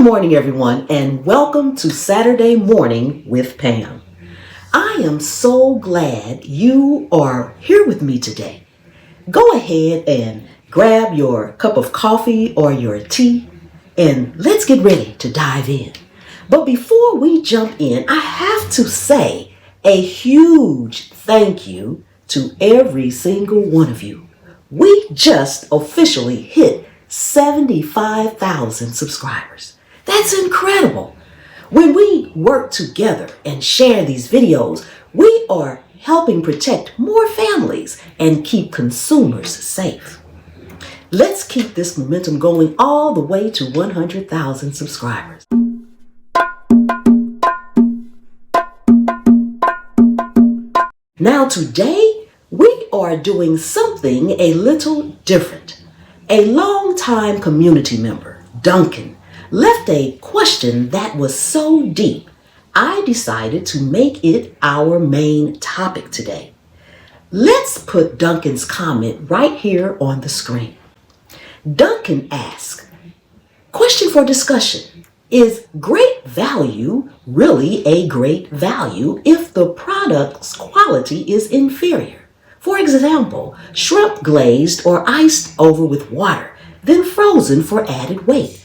Good morning, everyone, and welcome to Saturday Morning with Pam. I am so glad you are here with me today. Go ahead and grab your cup of coffee or your tea, and let's get ready to dive in. But before we jump in, I have to say a huge thank you to every single one of you. We just officially hit 75,000 subscribers. That's incredible. When we work together and share these videos, we are helping protect more families and keep consumers safe. Let's keep this momentum going all the way to 100,000 subscribers. Now today, we are doing something a little different. A longtime community member, Duncan, left a question that was so deep, I decided to make it our main topic today. Let's put Duncan's comment right here on the screen. Duncan asked, question for discussion, is great value really a great value if the product's quality is inferior? For example, shrimp glazed or iced over with water, then frozen for added weight.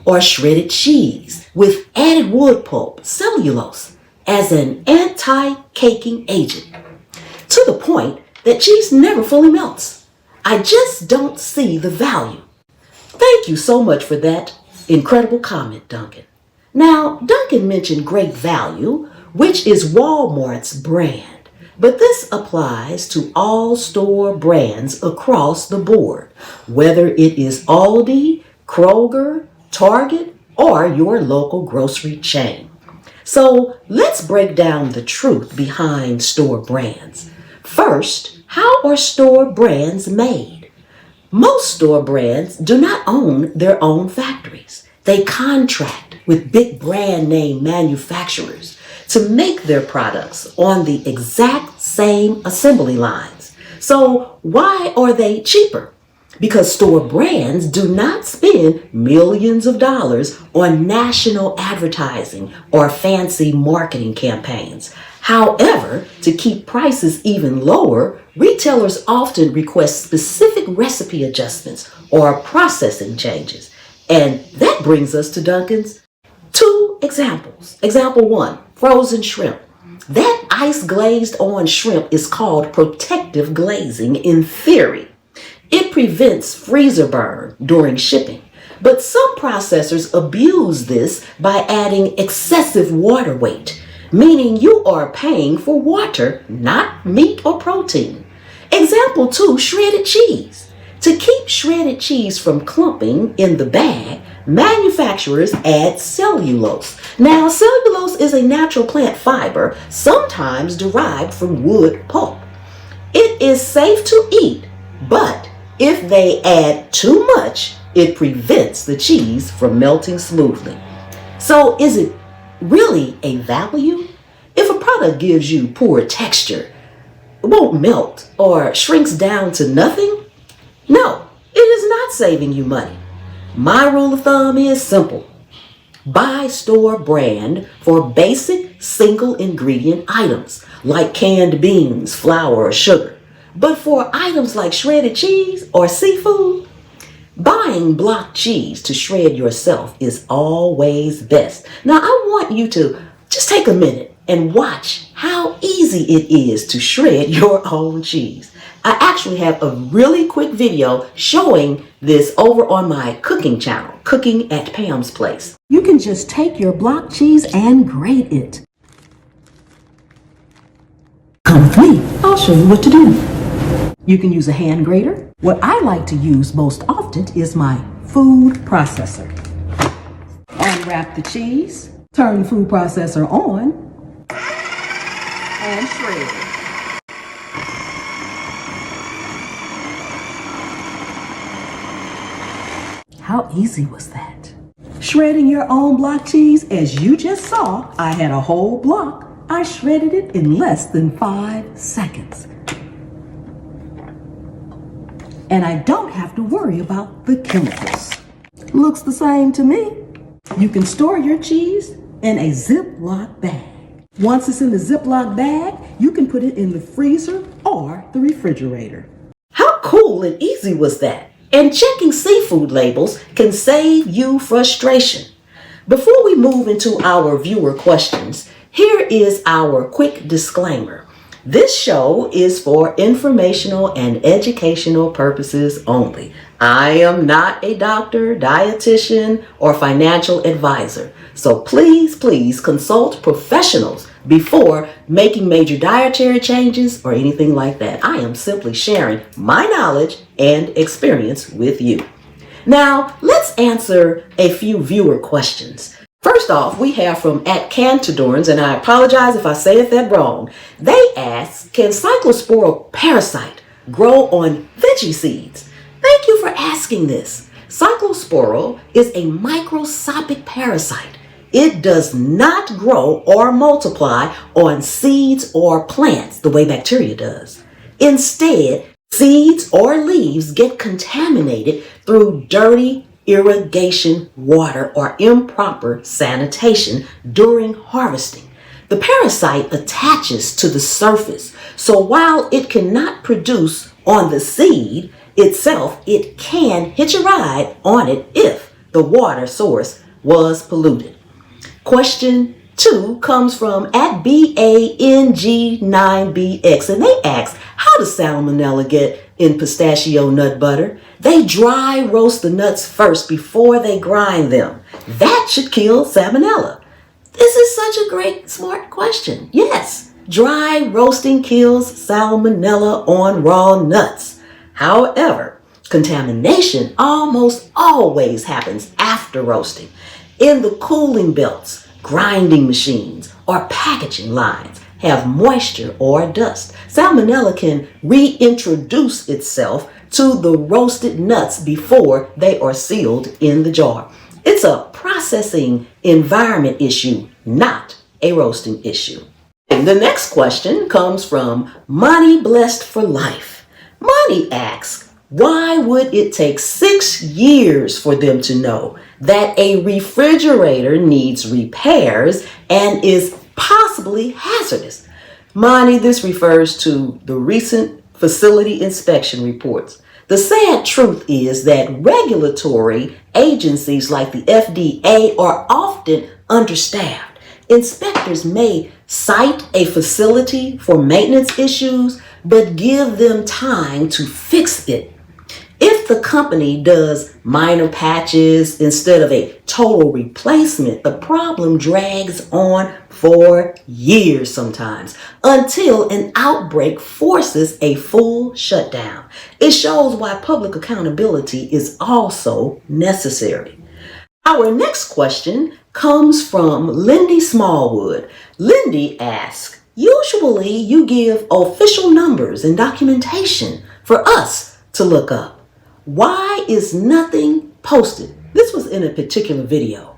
Or shredded cheese with added wood pulp, cellulose, as an anti-caking agent, to the point that cheese never fully melts. I just don't see the value. Thank you so much for that incredible comment, Duncan. Now, Duncan mentioned Great Value, which is Walmart's brand, but this applies to all store brands across the board, whether it is Aldi, Kroger, Target, or your local grocery chain. So let's break down the truth behind store brands. First, how are store brands made? Most store brands do not own their own factories. They contract with big brand name manufacturers to make their products on the exact same assembly lines. So why are they cheaper? Because store brands do not spend millions of dollars on national advertising or fancy marketing campaigns. However, to keep prices even lower, retailers often request specific recipe adjustments or processing changes. And that brings us to Duncan's two examples. Example one, frozen shrimp. That ice glazed on shrimp is called protective glazing in theory. It prevents freezer burn during shipping, but some processors abuse this by adding excessive water weight, meaning you are paying for water, not meat or protein. Example 2, shredded cheese. To keep shredded cheese from clumping in the bag, manufacturers add cellulose. Now, cellulose is a natural plant fiber, sometimes derived from wood pulp. It is safe to eat, but if they add too much, it prevents the cheese from melting smoothly. So is it really a value? If a product gives you poor texture, it won't melt, or shrinks down to nothing, no, it is not saving you money. My rule of thumb is simple. Buy store brand for basic single ingredient items like canned beans, flour, or sugar. But for items like shredded cheese or seafood, buying block cheese to shred yourself is always best. Now, I want you to just take a minute and watch how easy it is to shred your own cheese. I actually have a really quick video showing this over on my cooking channel, Cooking at Pam's Place. You can just take your block cheese and grate it. Come with me, I'll show you what to do. You can use a hand grater. What I like to use most often is my food processor. Unwrap the cheese, turn the food processor on, and shred it. How easy was that? Shredding your own block cheese, as you just saw, I had a whole block. I shredded it in less than 5 seconds. And I don't have to worry about the chemicals. Looks the same to me. You can store your cheese in a Ziploc bag. Once it's in the Ziploc bag, you can put it in the freezer or the refrigerator. How cool and easy was that? And checking seafood labels can save you frustration. Before we move into our viewer questions, here is our quick disclaimer. This show is for informational and educational purposes only. I am not a doctor, dietitian, or financial advisor. So please consult professionals before making major dietary changes or anything like that. I am simply sharing my knowledge and experience with you. Now, let's answer a few viewer questions. First off, we have from @Cantadorns, and I apologize if I say that wrong. They ask, can cyclosporal parasite grow on veggie seeds? Thank you for asking this. Cyclosporal is a microscopic parasite. It does not grow or multiply on seeds or plants the way bacteria does. Instead, seeds or leaves get contaminated through dirty irrigation water or improper sanitation during harvesting. The parasite attaches to the surface, so while it cannot produce on the seed itself, it can hitch a ride on it if the water source was polluted. Question 2 comes from @BANG9BX, and they ask, how does salmonella get in pistachio nut butter? They dry roast the nuts first before they grind them. That should kill salmonella. This is such a great, smart question. Yes, dry roasting kills salmonella on raw nuts. However, contamination almost always happens after roasting. In the cooling belts, grinding machines, or packaging lines have moisture or dust. Salmonella can reintroduce itself to the roasted nuts before they are sealed in the jar. It's a processing environment issue, not a roasting issue. And the next question comes from Money Blessed for Life. Money asks, why would it take 6 years for them to know that a refrigerator needs repairs and is possibly hazardous? Money, this refers to the recent facility inspection reports. The sad truth is that regulatory agencies like the FDA are often understaffed. Inspectors may cite a facility for maintenance issues, but give them time to fix it. If the company does minor patches instead of a total replacement, the problem drags on for years sometimes until an outbreak forces a full shutdown. It shows why public accountability is also necessary. Our next question comes from Lindy Smallwood. Lindy asks, usually you give official numbers and documentation for us to look up. Why is nothing posted? This was in a particular video.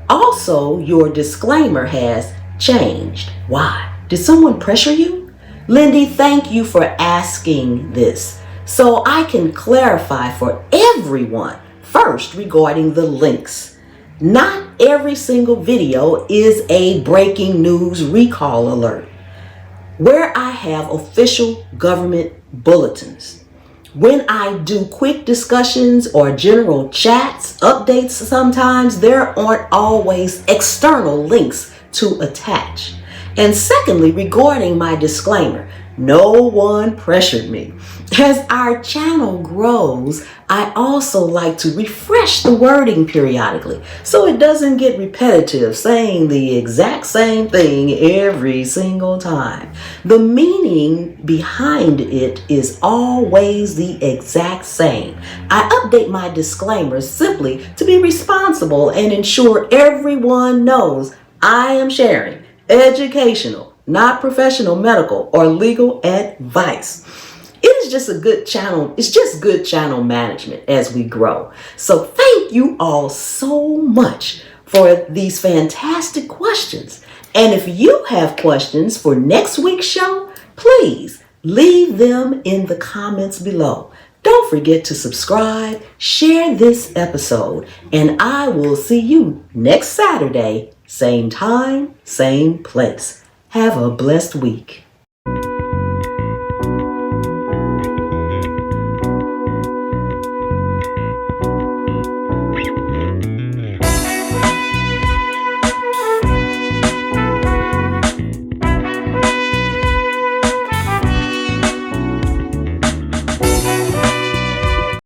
Also, your disclaimer has changed. Why? Did someone pressure you? Lindy, thank you for asking this so I can clarify for everyone. First, regarding the links. Not every single video is a breaking news recall alert where I have official government bulletins. When I do quick discussions or general chats, updates sometimes, there aren't always external links to attach. And secondly, regarding my disclaimer, no one pressured me. As our channel grows, I also like to refresh the wording periodically so it doesn't get repetitive, saying the exact same thing every single time. The meaning behind it is always the exact same. I update my disclaimers simply to be responsible and ensure everyone knows I am sharing educational, not professional medical or legal advice. It is just a good channel. It's just good channel management as we grow. So thank you all so much for these fantastic questions. And if you have questions for next week's show, please leave them in the comments below. Don't forget to subscribe, share this episode, and I will see you next Saturday, same time, same place. Have a blessed week.